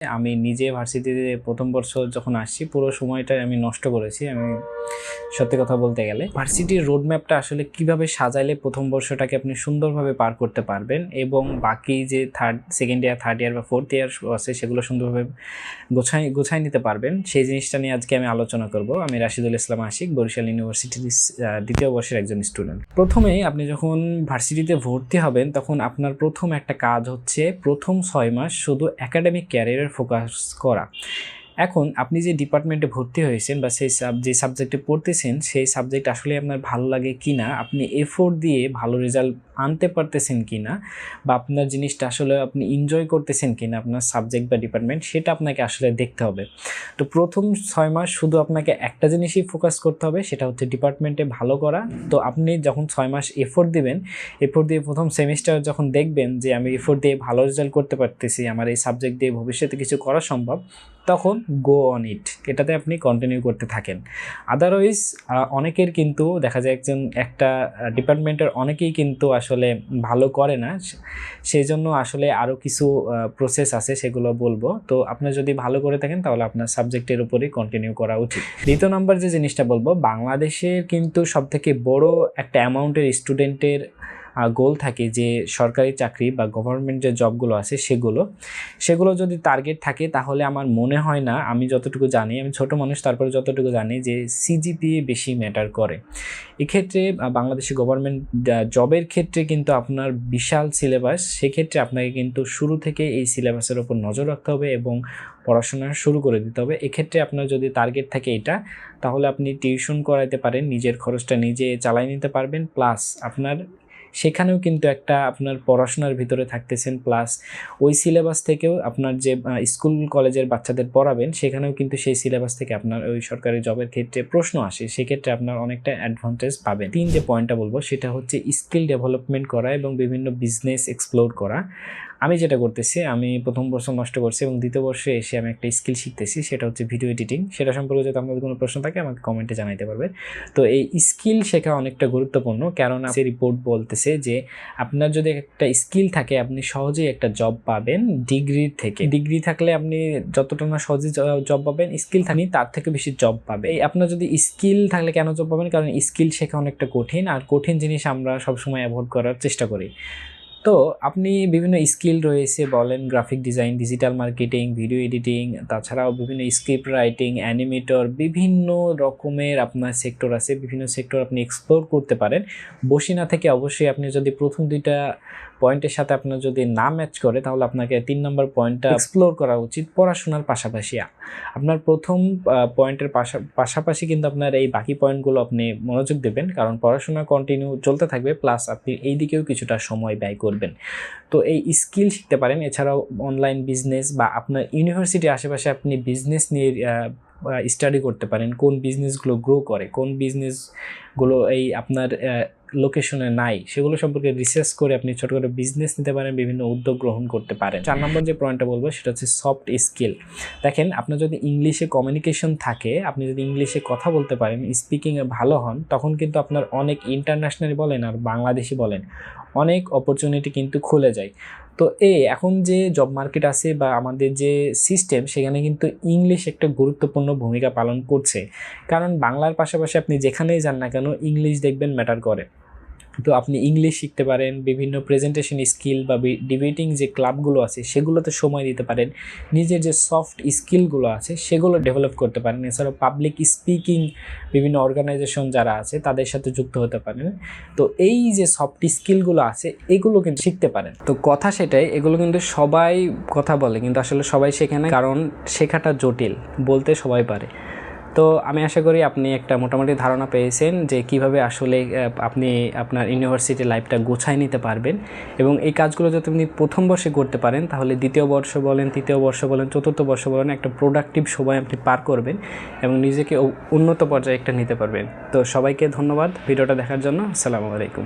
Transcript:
আমি নিজে ভার্সিটিতে প্রথম বর্ষ যখন আসছি পুরো সময়টাই আমি নষ্ট করেছি। আমি সত্যি কথা বলতে গেলে ভার্সিটির রোডম্যাপটা আসলে কিভাবে সাজাইলে প্রথম বর্ষটাকে আপনি সুন্দরভাবে পার করতে পারবেন এবং বাকি যে সেকেন্ড ইয়ার, থার্ড ইয়ার বা ফোর্থ ইয়ার আছে সেগুলো সুন্দরভাবে গোছায় নিতে পারবেন, সেই জিনিসটা নিয়ে আজকে আমি আলোচনা করব। আমি রাশিদুল ইসলাম আশিক, বরিশাল ইউনিভার্সিটির দ্বিতীয় বর্ষের একজন স্টুডেন্ট। প্রথমেই আপনি যখন ভার্সিটিতে ভর্তি হবেন তখন আপনার প্রথম একটা কাজ হচ্ছে প্রথম 6 মাস শুধু একাডেমিক ক্যারিয়ারের ফোকাস করা। এখন আপনি যে ডিপার্টমেন্টে ভর্তি হয়েছেন বা যে সাবজেক্টে পড়তেছেন সেই সাবজেক্ট আসলে আপনার ভালো লাগে কি না, আপনি এফোর্ট দিয়ে ভালো রেজাল্ট আনতে পারতেছেন কি না, বা আপনার জিনিসটা আসলে আপনি এনজয় করতেছেন কি না আপনার সাবজেক্ট বা ডিপার্টমেন্ট, সেটা আপনাকে আসলে দেখতে হবে। তো প্রথম 6 মাস শুধু আপনাকে একটা জিনিসই ফোকাস করতে হবে, সেটা হচ্ছে ডিপার্টমেন্টে ভালো করা। তো আপনি যখন 6 মাস এফোর্ট দিবেন, এফোর্ট দিয়ে প্রথম সেমিস্টার যখন দেখবেন যে আমি এফোর্ট দিয়ে ভালো রেজাল্ট করতে পারতেছি, আমার এই সাবজেক্ট দিয়ে ভবিষ্যতে কিছু করা সম্ভব, তখন গো অন ইট, এটাতে আপনি কন্টিনিউ করতে থাকেন। আদারওয়াইজ অনেকের কিন্তু দেখা যায় একটা ডিপার্টমেন্টের অনেকেই কিন্তু আসলে ভালো করে না, সেই জন্য আসলে আরও কিছু প্রসেস আছে সেগুলো বলবো। তো আপনার যদি ভালো করে থাকেন তাহলে আপনার সাবজেক্টের উপরেই কন্টিনিউ করা উচিত। দ্বিতীয় নম্বর যে জিনিসটা বলবো, বাংলাদেশের কিন্তু সবথেকে বড় একটা অ্যামাউন্টের স্টুডেন্টের গোল থাকে যে সরকারি চাকরি বা গভর্নমেন্ট যে জবগুলো আছে সেগুলো যদি টার্গেট থাকে, তাহলে আমার মনে হয় না, আমি যতটুকু জানি, আমি ছোট মানুষ তারপরে যতটুকু জানি যে সিজিপিএ বেশি ম্যাটার করে এক্ষেত্রে। বাংলাদেশি গভর্নমেন্ট জবের ক্ষেত্রে কিন্তু আপনার বিশাল সিলেবাস, সেক্ষেত্রে আপনাকে কিন্তু শুরু থেকে এই সিলেবাসের ওপর নজর রাখতে হবে এবং পড়াশোনা শুরু করে দিতে হবে। এক্ষেত্রে আপনার যদি টার্গেট থাকে এটা, তাহলে আপনি টিউশন করাইতে পারেন, নিজের খরচটা নিজে চালাই নিতে পারবেন, প্লাস আপনার সেখানেও কিন্তু একটা আপনার পড়াশোনার ভিতরে থাকতেছেন, প্লাস ওই সিলেবাস থেকেও আপনার যে স্কুল কলেজের বাচ্চাদের পড়াবেন সেখানেও কিন্তু সেই সিলেবাস থেকে আপনার ওই সরকারি জবের ক্ষেত্রে প্রশ্ন আসে, সেক্ষেত্রে আপনার অনেকটা অ্যাডভান্টেজ পাবেন। যে পয়েন্টটা বলবো সেটা হচ্ছে স্কিল ডেভেলপমেন্ট করা এবং বিভিন্ন বিজনেস এক্সপ্লোর করা। আমি যেটা করতেছি, আমি প্রথম বর্ষ নষ্ট করছি এবং দ্বিতীয় বর্ষে এসে আমি একটা স্কিল শিখতেছি, সেটা হচ্ছে ভিডিও এডিটিং। সেটা সম্পর্কে যদি আপনাদের কোনো প্রশ্ন থাকে আমাকে কমেন্টে জানাতে পারবে। তো এই স্কিল শেখা অনেকটা গুরুত্বপূর্ণ, কারণ সে রিপোর্ট বলতেছে যে আপনার যদি একটা স্কিল থাকে আপনি সহজেই একটা জব পাবেন ডিগ্রির থেকে। ডিগ্রি থাকলে আপনি যতটা না সহজে জব পাবেন, স্কিল থাকলে তার থেকে বেশি জব পাবে। এই আপনার যদি স্কিল থাকলে কেন জব পাবেন, কারণ স্কিল শেখা অনেকটা কঠিন, আর কঠিন জিনিস আমরা সবসময় অ্যাভয়েড করার চেষ্টা করি। তো আপনি বিভিন্ন স্কিল রয়েছে, বলেন graphic design, digital marketing, video editing, তাছাড়াও বিভিন্ন স্ক্রিপ্ট রাইটিং, অ্যানিমেটর, বিভিন্ন রকমের আপনার সেক্টর আছে, বিভিন্ন সেক্টর আপনি এক্সপ্লোর করতে পারেন। বসি না থেকে অবশ্যই আপনি যদি প্রথম দুইটা পয়েন্টের সাথে আপনার যদি না ম্যাচ করে, তাহলে আপনাকে 3 নম্বর পয়েন্টটা এক্সপ্লোর করা উচিত পড়াশোনার পাশাপাশি। আপনার প্রথম পয়েন্টের পাশাপাশি কিন্তু আপনার এই বাকি পয়েন্টগুলো আপনি মনোযোগ দেবেন, কারণ পড়াশোনা কন্টিনিউ চলতে থাকবে, প্লাস আপনি এই দিকেও কিছুটা সময় ব্যয় করবেন। তো এই স্কিল শিখতে পারেন। এছাড়াও অনলাইন বিজনেস বা আপনার ইউনিভার্সিটির আশেপাশে আপনি বিজনেস নিয়ে স্টাডি করতে পারেন, কোন বিজনেসগুলো গ্রো করে, কোন বিজনেসগুলো এই আপনার লোকেশনে নাই, সেগুলো সম্পর্কে রিসার্চ করে আপনি ছোটো করে বিজনেস নিতে পারেন, বিভিন্ন উদ্যোগ গ্রহণ করতে পারেন। 4 নম্বর যে পয়েন্টটা বলবো সেটা হচ্ছে সফট স্কিল। দেখেন, আপনার যদি ইংলিশে কমিউনিকেশন থাকে, আপনি যদি ইংলিশে কথা বলতে পারেন, স্পিকিংয়ে ভালো হন, তখন কিন্তু আপনার অনেক ইন্টারন্যাশনাল বলেন আর বাংলাদেশি বলেন অনেক অপরচুনিটি কিন্তু খুলে যায়। তো এখন যে জব মার্কেট আছে বা আমাদের যে সিস্টেম, সেখানে কিন্তু ইংলিশ একটা গুরুত্বপূর্ণ ভূমিকা পালন করছে, কারণ বাংলার পাশাপাশি আপনি যেখানেই যান না কেন ইংলিশ দেখবেন ম্যাটার করে। তো আপনি ইংলিশ শিখতে পারেন, বিভিন্ন প্রেজেন্টেশন স্কিল বা ডিবেটিং যে ক্লাবগুলো আছে সেগুলোতে সময় দিতে পারেন, নিজের যে সফট স্কিলগুলো আছে সেগুলো ডেভেলপ করতে পারেন। এছাড়াও পাবলিক স্পিকিং, বিভিন্ন অর্গানাইজেশন যারা আছে তাদের সাথে যুক্ত হতে পারেন। তো এই যে সফট স্কিলগুলো আছে এগুলো কিন্তু শিখতে পারেন। তো কথা সেটাই, এগুলো কিন্তু সবাই কথা বলে কিন্তু আসলে সবাই শেখে না, কারণ শেখাটা জটিল, বলতে সবাই পারে। তো আমি আশা করি আপনি একটা মোটামুটি ধারণা পেয়েছেন যে কিভাবে আসলে আপনি আপনার ইউনিভার্সিটি লাইফটা গোছায় নিতে পারবেন, এবং এই কাজগুলো যদি আপনি প্রথম বর্ষে করতে পারেন তাহলে দ্বিতীয় বর্ষ বলেন, তৃতীয় বর্ষ বলেন, চতুর্থ বর্ষ বলেন, একটা প্রোডাক্টিভ সময় আপনি পার করবেন এবং নিজেকে উন্নত পর্যায়ে একটা নিতে পারবেন। তো সবাইকে ধন্যবাদ ভিডিওটা দেখার জন্য। আসসালামু আলাইকুম।